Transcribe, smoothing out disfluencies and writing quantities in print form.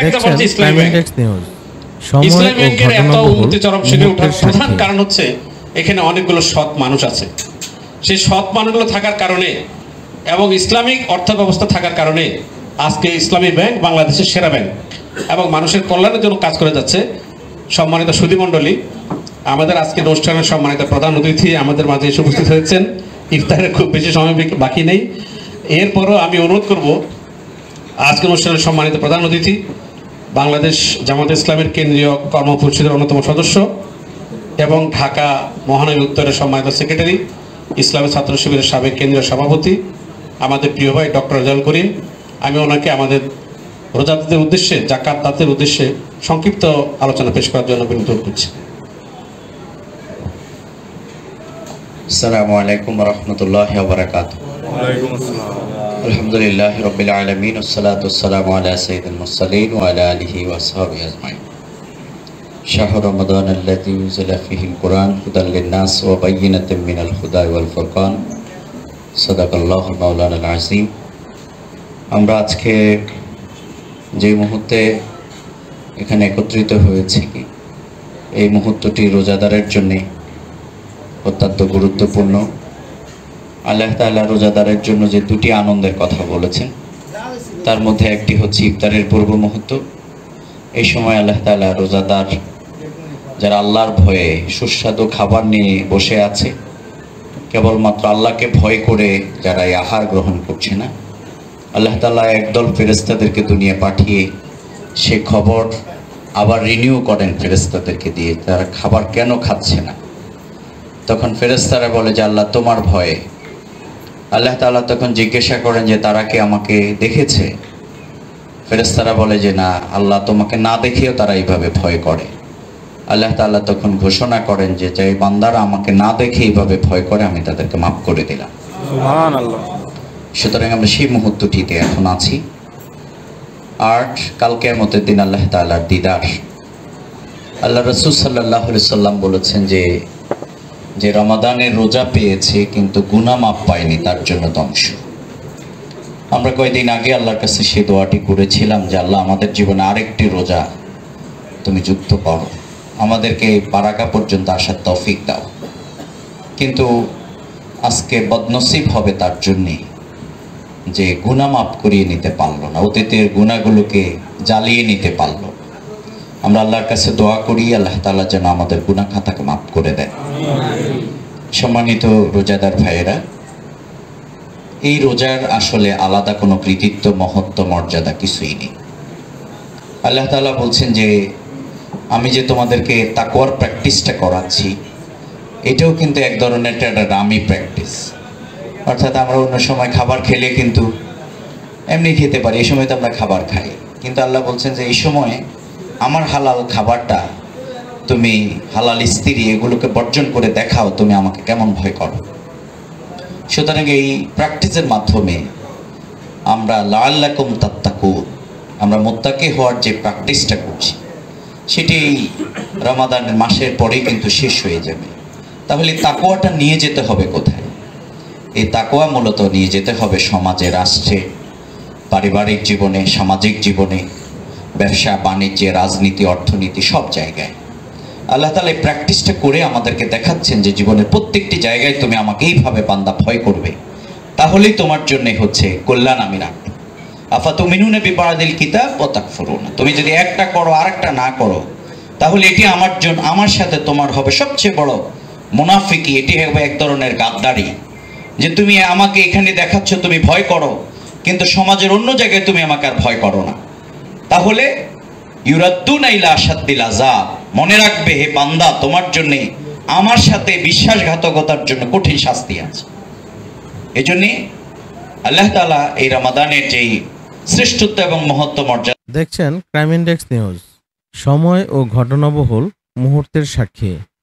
একটা বলছে ইসলামী ব্যাংক। ইসলামী ব্যাংকের এত উন্নতি চরম শিখে ওঠার প্রধান কারণ হচ্ছে এখানে অনেকগুলো সৎ মানুষ আছে। সেই সৎ মানুষগুলো থাকার কারণে এবং ইসলামিক অর্থ ব্যবস্থা থাকার কারণে আজকে ইসলামী ব্যাংক বাংলাদেশের সেরা ব্যাংক এবং মানুষের কল্যাণের জন্য কাজ করে যাচ্ছে। সম্মানিত সুধীমণ্ডলী, আমাদের আজকের অনুষ্ঠানের সম্মানিত প্রধান অতিথি আমাদের মাঝে এসে উপস্থিত হয়েছেন। ইফতারের খুব বেশি সময় বাকি নেই, এরপরও আমি অনুরোধ করব আজকের অনুষ্ঠানের সম্মানিত প্রধান অতিথি বাংলাদেশ জামায়াতে ইসলামের কেন্দ্রীয় কর্মপরিষদের অন্যতম সদস্য এবং ঢাকা মহানগর উত্তরের সম্মানিত সেক্রেটারি, ইসলামী ছাত্র শিবিরের সাবেক কেন্দ্রীয় সভাপতি, আমাদের প্রিয় ভাই ডক্টর রেজাউল করিম, আমি ওনাকে আমাদের রোজাদারদের উদ্দেশ্যে, যাকাত দাতাদের উদ্দেশ্যে সংক্ষিপ্ত আলোচনা পেশ করার জন্য বিনীত অনুরোধ করছি। আসসালামু আলাইকুম ওয়া রাহমাতুল্লাহি ওয়া বারাকাতুহু। ওয়া আলাইকুম আসসালাম। আলহামদুলিল্লাহি রাব্বিল আলামিন ওয়াসসালাতু ওয়াসসালামু আলা সাইয়্যিদিল মুরসালিন ওয়া আলা আলিহি ওয়া আসহাবিহি আজমাইন। শাহরু রমাদান আল্লাযী উনজিলা ফীহিল কুরআন হুদাল লিন-নাস ওয়া বায়্যিনাতিন মিনাল হুদা ওয়াল ফুরকান। সাদাকাল্লাহুল মাওলানাল আযীম। আমরা আজকে যে মুহূর্তে এখানে একত্রিত হয়েছি, এই মুহূর্তটি রোজাদারের জন্য অত্যন্ত গুরুত্বপূর্ণ। আল্লাহ তাআলা রোজাদারের জন্য যে দুটি আনন্দের কথা বলেছেন, তার মধ্যে একটি হচ্ছে ইফতারের পূর্ব মুহূর্ত। এই সময় আল্লাহ তাআলা রোজাদার যারা আল্লাহর ভয়ে সুস্বাদু খাবার নিয়ে বসে আছে, কেবলমাত্র আল্লাহকে ভয় করে যারা এই আহার গ্রহণ করছে না, আল্লাহ তাআলা একদল ফেরেশতাদেরকে দুনিয়া পাঠিয়ে সে খবর আবার রিনিউ করেন ফেরেশতাদেরকে দিয়ে, তারা খাবার কেন খাচ্ছে না। তখন ফেরেশতারা বলে যে আল্লাহ তোমার ভয়ে। আল্লাহ তাআলা তখন জিজ্ঞাসা করেন যে তারা কি আমাকে দেখেছে? ফেরেশতারা বলে যে না, আল্লাহ তোমাকে না দেখেও তারা এইভাবে ভয় করে। আল্লাহ তাআলা তখন ঘোষণা করেন যে যে বান্দারা আমাকে না দেখে এইভাবে ভয় করে, আমি তাদেরকে মাফ করে দিলাম। সুবহানাল্লাহ। সুতরাং আমরা সেই মুহূর্তটিতে এখন আছি। আর কাল কিয়ামতের দিন আল্লাহ তাআলার দিদার। আল্লাহ রাসূল সাল্লাল্লাহু আলাইহি সাল্লাম বলেছেন যে যে রমাদানের রোজা পেয়েছে কিন্তু গুনাহ মাফ পায়নি, তার জন্য ধ্বংস। আমরা কয়েকদিন আগে আল্লাহর কাছে সেই দোয়াটি করেছিলাম যে আল্লাহ আমাদের জীবনে আরেকটি রোজা তুমি যুক্ত করো, আমাদেরকে বারাকা পর্যন্ত আসার তৌফিক দাও। কিন্তু আজকে বদনসিব হবে তার জন্যে যে গুনাহ মাফ করিয়ে নিতে পারলো না, অতীতের গুনাহগুলোকে জ্বালিয়ে নিতে পারলো। আমরা আল্লাহর কাছে দোয়া করি আল্লাহ তাআলা যেন আমাদের গুনাহ খাতাকে মাফ করে দেন। সম্মানিত রোজাদার ভাইয়েরা, এই রোজার আসলে আলাদা কোনো কৃতিত্ব, মহত্ব, মর্যাদা কিছুই নেই। আল্লাহ তাআলা বলছেন যে আমি যে তোমাদেরকে তাকওয়ার প্র্যাকটিসটা করাচ্ছি, এটাও কিন্তু এক ধরনের একটা রামি প্র্যাকটিস। অর্থাৎ আমরা অন্য সময় খাবার খেলে কিন্তু এমনি খেতে পারি, এই সময় তো আমরা খাবার খাই, কিন্তু আল্লাহ বলছেন যে এই সময় আমার হালাল খাবারটা তুমি, হালাল স্ত্রী, এগুলোকে বর্জন করে দেখাও তুমি আমাকে কেমন ভয় করো। সুতরাং এই প্র্যাকটিসের মাধ্যমে আমরা লাআল্লাকুম তাত্তাকুন, আমরা মুত্তাকি হওয়ার যে প্র্যাকটিসটা করছি, সেটি রমাদানের মাসের পরেই কিন্তু শেষ হয়ে যাবে। তাহলে তাকওয়াটা নিয়ে যেতে হবে কোথায়? এই তাকওয়া মূলত নিয়ে যেতে হবে সমাজে, রাষ্ট্রে, পারিবারিক জীবনে, সামাজিক জীবনে, ব্যবসা বাণিজ্যে, রাজনীতি, অর্থনীতি, সব জায়গায়। আল্লাহ তাআলা এই প্র্যাকটিসটা করে আমাদেরকে দেখাচ্ছেন যে জীবনের প্রত্যেকটি জায়গায় তুমি আমাকে এইভাবে বান্দা ভয় করবে, তাহলেই তোমার জন্য হচ্ছে কল্যাণ আমি রাখবো। আফাতুমিনুনা বিবাদিল কিতাব ওয়া তাকফুরুনা, তুমি যদি একটা করো আরেকটা না করো, তাহলে এটি আমার জন্য, আমার সাথে তোমার হবে সবচেয়ে বড় মুনাফিকি, এটি হবে এক ধরনের গাদ্দারি। যে তুমি আমাকে এখানে দেখাচ্ছ তুমি ভয় করো, কিন্তু সমাজের অন্য জায়গায় তুমি আমাকে আর ভয় করো না। তাহলে ইউরাদ্দুনা ইলা আশাদ্দিল আযাব, মনে রাখবে হে বান্দা, তোমার জন্য আমার সাথে বিশ্বাসঘাতকতার জন্য কঠিন শাস্তি আছে। এজন্য আল্লাহ তাআলা এই রমাদানের যেই শ্রেষ্ঠত্ব এবং মহত্ব মর্যাদা দেখছেন ক্রাইম ইনডেক্স নিউজ, সময় ও ঘটনাবহুল মুহূর্তের সাক্ষী।